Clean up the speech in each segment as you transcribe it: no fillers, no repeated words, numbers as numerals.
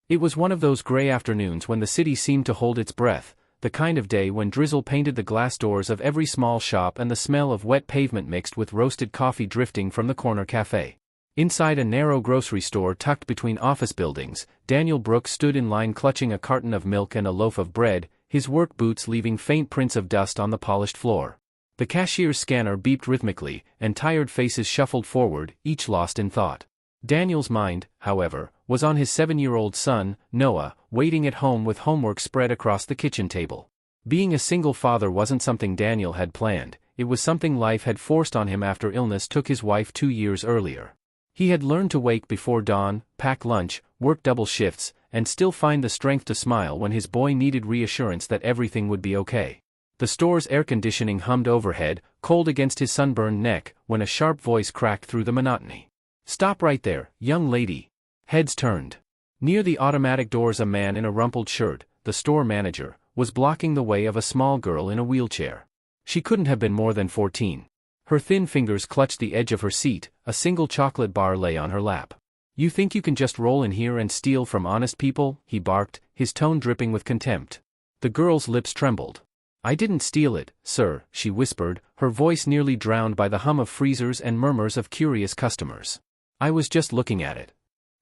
It was one of those gray afternoons when the city seemed to hold its breath, the kind of day when drizzle painted the glass doors of every small shop and the smell of wet pavement mixed with roasted coffee drifting from the corner cafe. Inside a narrow grocery store tucked between office buildings, Daniel Brooks stood in line clutching a carton of milk and a loaf of bread, his work boots leaving faint prints of dust on the polished floor. The cashier's scanner beeped rhythmically, and tired faces shuffled forward, each lost in thought. Daniel's mind, however, was on his 7-year-old son, Noah, waiting at home with homework spread across the kitchen table. Being a single father wasn't something Daniel had planned, it was something life had forced on him after illness took his wife 2 years earlier. He had learned to wake before dawn, pack lunch, work double shifts, and still find the strength to smile when his boy needed reassurance that everything would be okay. The store's air conditioning hummed overhead, cold against his sunburned neck, when a sharp voice cracked through the monotony. "Stop right there, young lady." Heads turned. Near the automatic doors a man in a rumpled shirt, the store manager, was blocking the way of a small girl in a wheelchair. She couldn't have been more than 14. Her thin fingers clutched the edge of her seat, a single chocolate bar lay on her lap. "You think you can just roll in here and steal from honest people?" he barked, his tone dripping with contempt. The girl's lips trembled. "I didn't steal it, sir," she whispered, her voice nearly drowned by the hum of freezers and murmurs of curious customers. "I was just looking at it."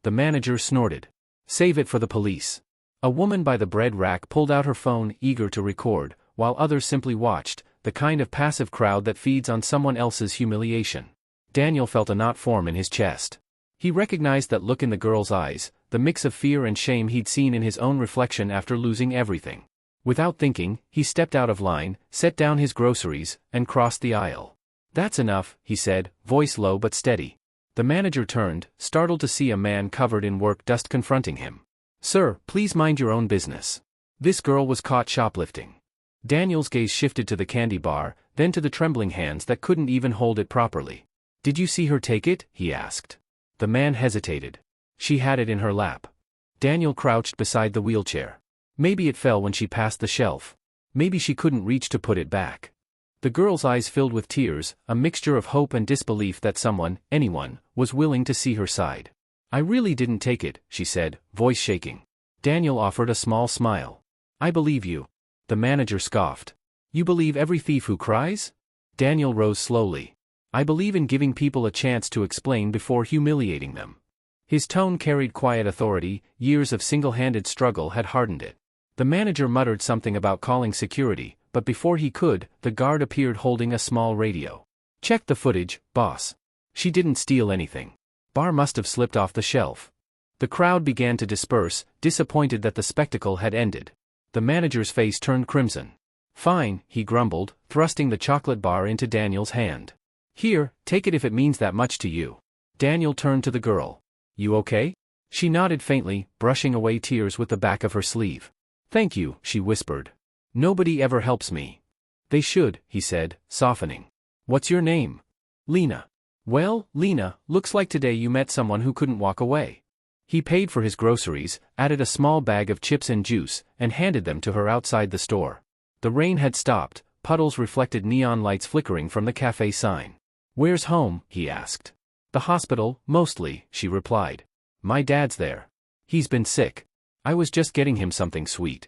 The manager snorted. "Save it for the police." A woman by the bread rack pulled out her phone, eager to record, while others simply watched, the kind of passive crowd that feeds on someone else's humiliation. Daniel felt a knot form in his chest. He recognized that look in the girl's eyes, the mix of fear and shame he'd seen in his own reflection after losing everything. Without thinking, he stepped out of line, set down his groceries, and crossed the aisle. "That's enough," he said, voice low but steady. The manager turned, startled to see a man covered in work dust confronting him. "Sir, please mind your own business." This girl was caught shoplifting. Daniel's gaze shifted to the candy bar, then to the trembling hands that couldn't even hold it properly. "Did you see her take it?" he asked. The man hesitated. "She had it in her lap." Daniel crouched beside the wheelchair. Maybe it fell when she passed the shelf. Maybe she couldn't reach to put it back. The girl's eyes filled with tears, a mixture of hope and disbelief that someone, anyone, was willing to see her side. "I really didn't take it," she said, voice shaking. Daniel offered a small smile. "I believe you." The manager scoffed. "You believe every thief who cries?" Daniel rose slowly. "I believe in giving people a chance to explain before humiliating them." His tone carried quiet authority, years of single-handed struggle had hardened it. The manager muttered something about calling security, but before he could, the guard appeared holding a small radio. "Check the footage, boss. She didn't steal anything. Bar must have slipped off the shelf." The crowd began to disperse, disappointed that the spectacle had ended. The manager's face turned crimson. "Fine," he grumbled, thrusting the chocolate bar into Daniel's hand. "Here, take it if it means that much to you." Daniel turned to the girl. "You okay?" She nodded faintly, brushing away tears with the back of her sleeve. "Thank you," she whispered. "Nobody ever helps me." "They should," he said, softening. "What's your name?" "Lena." "Well, Lena, looks like today you met someone who couldn't walk away." He paid for his groceries, added a small bag of chips and juice, and handed them to her outside the store. The rain had stopped, puddles reflected neon lights flickering from the cafe sign. "Where's home?" he asked. "The hospital, mostly," she replied. "My dad's there. He's been sick. I was just getting him something sweet."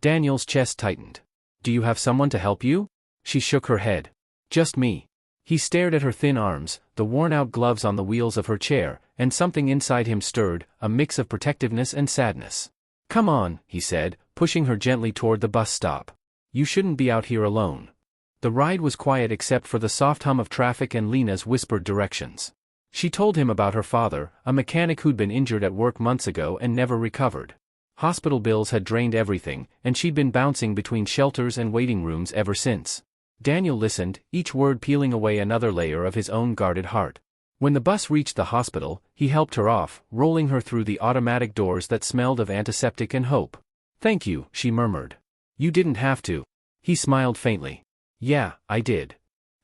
Daniel's chest tightened. "Do you have someone to help you?" She shook her head. "Just me." He stared at her thin arms, the worn-out gloves on the wheels of her chair, and something inside him stirred, a mix of protectiveness and sadness. "Come on," he said, pushing her gently toward the bus stop. "You shouldn't be out here alone." The ride was quiet except for the soft hum of traffic and Lena's whispered directions. She told him about her father, a mechanic who'd been injured at work months ago and never recovered. Hospital bills had drained everything, and she'd been bouncing between shelters and waiting rooms ever since. Daniel listened, each word peeling away another layer of his own guarded heart. When the bus reached the hospital, he helped her off, rolling her through the automatic doors that smelled of antiseptic and hope. "Thank you," she murmured. "You didn't have to." He smiled faintly. "Yeah, I did."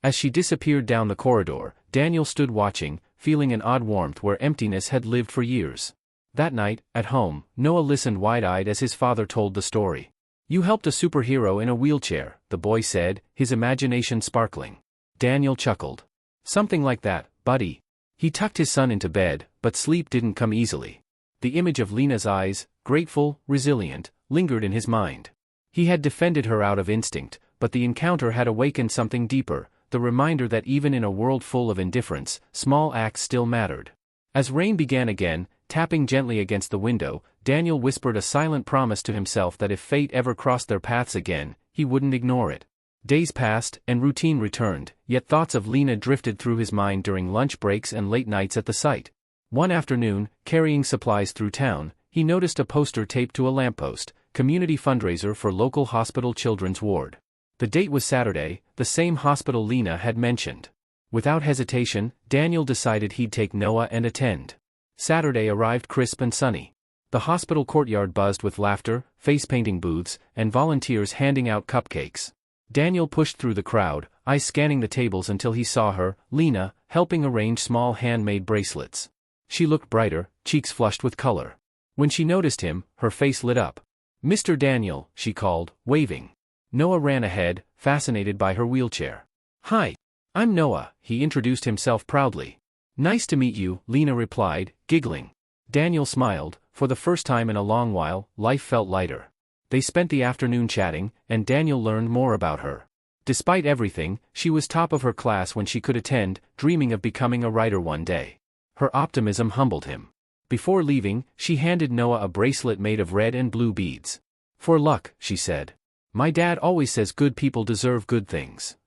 As she disappeared down the corridor, Daniel stood watching, feeling an odd warmth where emptiness had lived for years. That night, at home, Noah listened wide-eyed as his father told the story. "You helped a superhero in a wheelchair," the boy said, his imagination sparkling. Daniel chuckled. "Something like that, buddy." He tucked his son into bed, but sleep didn't come easily. The image of Lena's eyes, grateful, resilient, lingered in his mind. He had defended her out of instinct, but the encounter had awakened something deeper, the reminder that even in a world full of indifference, small acts still mattered. As rain began again, tapping gently against the window, Daniel whispered a silent promise to himself that if fate ever crossed their paths again, he wouldn't ignore it. Days passed, and routine returned, yet thoughts of Lena drifted through his mind during lunch breaks and late nights at the site. One afternoon, carrying supplies through town, he noticed a poster taped to a lamppost, community fundraiser for local hospital children's ward. The date was Saturday, the same hospital Lena had mentioned. Without hesitation, Daniel decided he'd take Noah and attend. Saturday arrived crisp and sunny. The hospital courtyard buzzed with laughter, face-painting booths, and volunteers handing out cupcakes. Daniel pushed through the crowd, eyes scanning the tables until he saw her, Lena, helping arrange small handmade bracelets. She looked brighter, cheeks flushed with color. When she noticed him, her face lit up. "Mr. Daniel," she called, waving. Noah ran ahead, fascinated by her wheelchair. "Hi. I'm Noah," he introduced himself proudly. "Nice to meet you," Lena replied, giggling. Daniel smiled. For the first time in a long while, life felt lighter. They spent the afternoon chatting, and Daniel learned more about her. Despite everything, she was top of her class when she could attend, dreaming of becoming a writer one day. Her optimism humbled him. Before leaving, she handed Noah a bracelet made of red and blue beads. "For luck," she said. "My dad always says good people deserve good things."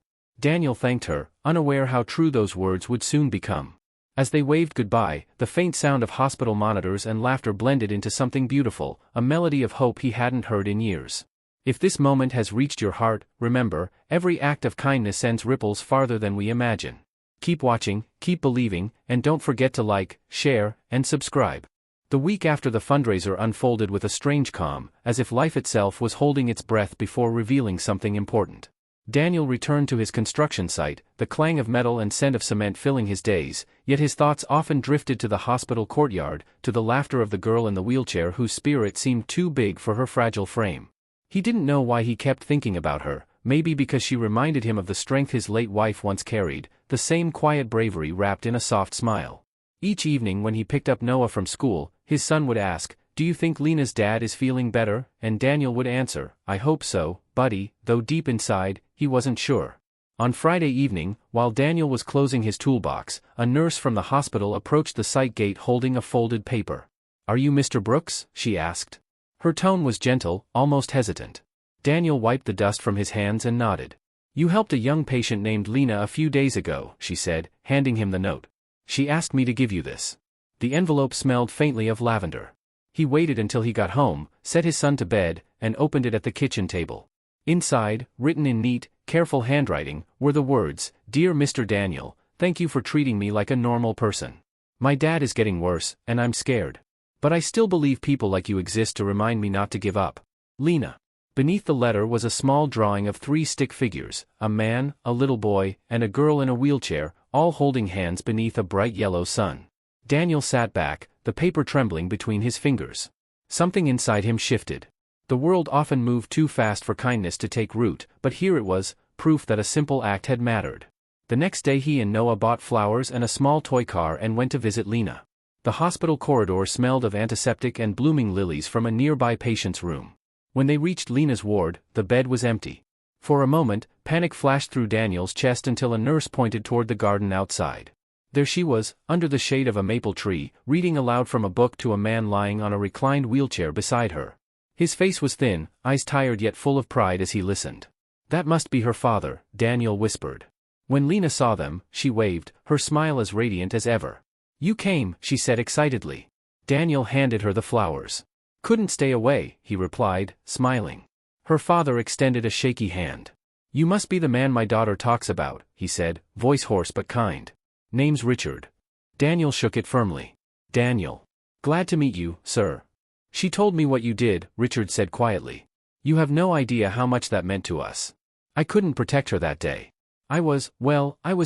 Daniel thanked her, unaware how true those words would soon become. As they waved goodbye, the faint sound of hospital monitors and laughter blended into something beautiful, a melody of hope he hadn't heard in years. If this moment has reached your heart, remember, every act of kindness sends ripples farther than we imagine. Keep watching, keep believing, and don't forget to like, share, and subscribe. The week after the fundraiser unfolded with a strange calm, as if life itself was holding its breath before revealing something important. Daniel returned to his construction site, the clang of metal and scent of cement filling his days, yet his thoughts often drifted to the hospital courtyard, to the laughter of the girl in the wheelchair whose spirit seemed too big for her fragile frame. He didn't know why he kept thinking about her, maybe because she reminded him of the strength his late wife once carried, the same quiet bravery wrapped in a soft smile. Each evening when he picked up Noah from school, his son would ask, "Do you think Lena's dad is feeling better?" And Daniel would answer, "I hope so, buddy," though deep inside, he wasn't sure. On Friday evening, while Daniel was closing his toolbox, a nurse from the hospital approached the site gate holding a folded paper. "Are you Mr. Brooks?" she asked. Her tone was gentle, almost hesitant. Daniel wiped the dust from his hands and nodded. "You helped a young patient named Lena a few days ago," she said, handing him the note. "She asked me to give you this." The envelope smelled faintly of lavender. He waited until he got home, set his son to bed, and opened it at the kitchen table. Inside, written in neat, careful handwriting, were the words, "Dear Mr. Daniel, thank you for treating me like a normal person. My dad is getting worse, and I'm scared. But I still believe people like you exist to remind me not to give up. Lena." Beneath the letter was a small drawing of 3 stick figures, a man, a little boy, and a girl in a wheelchair, all holding hands beneath a bright yellow sun. Daniel sat back, the paper trembling between his fingers. Something inside him shifted. The world often moved too fast for kindness to take root, but here it was, proof that a simple act had mattered. The next day he and Noah bought flowers and a small toy car and went to visit Lena. The hospital corridor smelled of antiseptic and blooming lilies from a nearby patient's room. When they reached Lena's ward, the bed was empty. For a moment, panic flashed through Daniel's chest until a nurse pointed toward the garden outside. There she was, under the shade of a maple tree, reading aloud from a book to a man lying on a reclined wheelchair beside her. His face was thin, eyes tired yet full of pride as he listened. "That must be her father," Daniel whispered. When Lena saw them, she waved, her smile as radiant as ever. "You came," she said excitedly. Daniel handed her the flowers. "Couldn't stay away," he replied, smiling. Her father extended a shaky hand. "You must be the man my daughter talks about," he said, voice hoarse but kind. "Name's Richard." Daniel shook it firmly. "Daniel. Glad to meet you, sir." "She told me what you did," Richard said quietly. "You have no idea how much that meant to us. I couldn't protect her that day. I was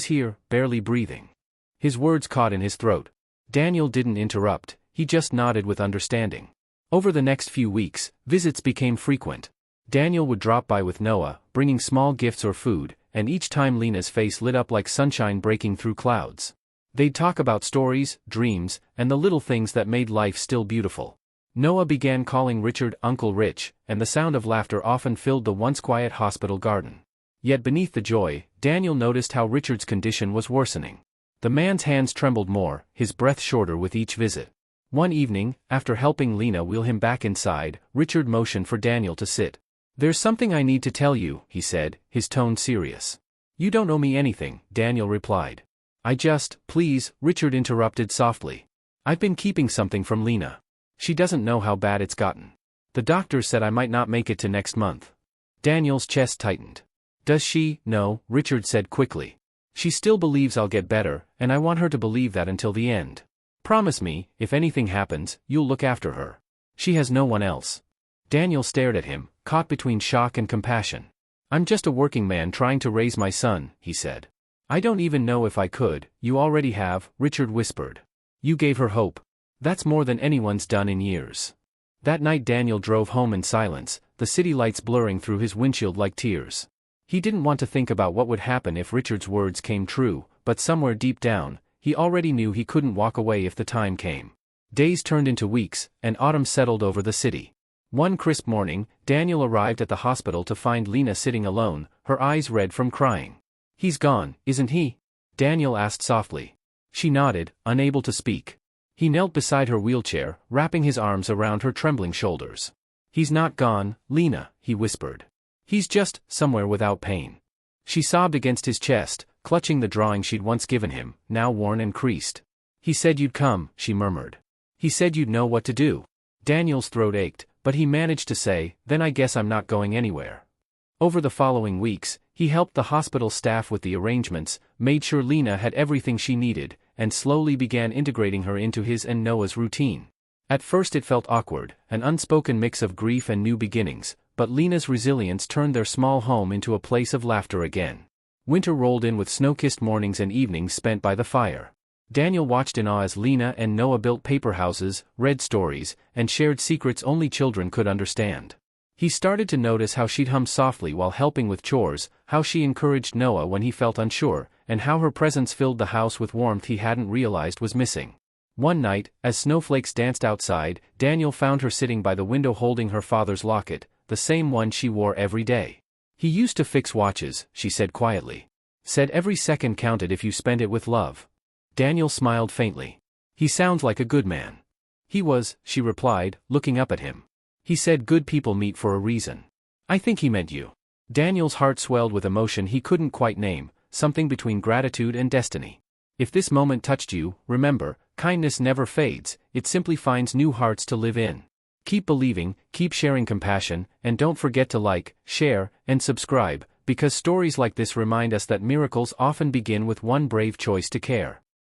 here, barely breathing." His words caught in his throat. Daniel didn't interrupt, he just nodded with understanding. Over the next few weeks, visits became frequent. Daniel would drop by with Noah, bringing small gifts or food, and each time Lena's face lit up like sunshine breaking through clouds. They'd talk about stories, dreams, and the little things that made life still beautiful. Noah began calling Richard Uncle Rich, and the sound of laughter often filled the once quiet hospital garden. Yet beneath the joy, Daniel noticed how Richard's condition was worsening. The man's hands trembled more, his breath shorter with each visit. One evening, after helping Lena wheel him back inside, Richard motioned for Daniel to sit. "There's something I need to tell you," he said, his tone serious. "You don't owe me anything," Daniel replied. Please," Richard interrupted softly. "I've been keeping something from Lena. She doesn't know how bad it's gotten. The doctor said I might not make it to next month." Daniel's chest tightened. "Does she?" "No," Richard said quickly. "She still believes I'll get better, and I want her to believe that until the end. Promise me, if anything happens, you'll look after her. She has no one else." Daniel stared at him, caught between shock and compassion. "I'm just a working man trying to raise my son," he said. "I don't even know if I could." "You already have," Richard whispered. "You gave her hope. That's more than anyone's done in years." That night Daniel drove home in silence, the city lights blurring through his windshield like tears. He didn't want to think about what would happen if Richard's words came true, but somewhere deep down, he already knew he couldn't walk away if the time came. Days turned into weeks, and autumn settled over the city. One crisp morning, Daniel arrived at the hospital to find Lena sitting alone, her eyes red from crying. "He's gone, isn't he?" Daniel asked softly. She nodded, unable to speak. He knelt beside her wheelchair, wrapping his arms around her trembling shoulders. "He's not gone, Lena," he whispered. "He's just somewhere without pain." She sobbed against his chest, clutching the drawing she'd once given him, now worn and creased. "He said you'd come," she murmured. "He said you'd know what to do." Daniel's throat ached, but he managed to say, "Then I guess I'm not going anywhere." Over the following weeks, he helped the hospital staff with the arrangements, made sure Lena had everything she needed, and slowly began integrating her into his and Noah's routine. At first it felt awkward, an unspoken mix of grief and new beginnings, but Lena's resilience turned their small home into a place of laughter again. Winter rolled in with snow-kissed mornings and evenings spent by the fire. Daniel watched in awe as Lena and Noah built paper houses, read stories, and shared secrets only children could understand. He started to notice how she'd hum softly while helping with chores, how she encouraged Noah when he felt unsure, and how her presence filled the house with warmth he hadn't realized was missing. One night, as snowflakes danced outside, Daniel found her sitting by the window holding her father's locket, the same one she wore every day. "He used to fix watches," she said quietly. "Said every second counted if you spent it with love." Daniel smiled faintly. "He sounds like a good man." "He was," she replied, looking up at him. "He said good people meet for a reason. I think he meant you." Daniel's heart swelled with emotion he couldn't quite name, something between gratitude and destiny. "If this moment touched you, remember, kindness never fades, it simply finds new hearts to live in. Keep believing, keep sharing compassion, and don't forget to like, share, and subscribe, because stories like this remind us that miracles often begin with one brave choice to care."